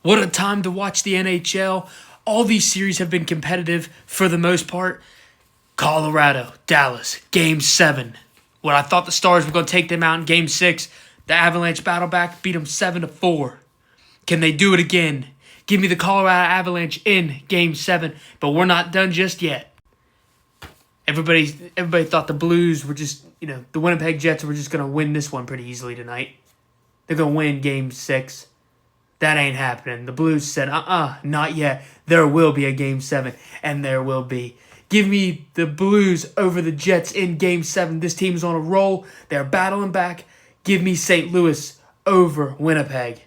What a time to watch the NHL. All these series have been competitive for the most part. Colorado, Dallas, Game 7. When I thought the Stars were going to take them out in Game 6, the Avalanche battle back, beat them 7-4. Can they do it again? Give me the Colorado Avalanche in Game 7, but we're not done just yet. Everybody thought the Blues were just, the Winnipeg Jets were just going to win this one pretty easily tonight. They're going to win Game 6. That ain't happening. The Blues said, not yet. There will be a Game 7, and there will be. Give me the Blues over the Jets in Game 7. This team's on a roll. They're battling back. Give me St. Louis over Winnipeg.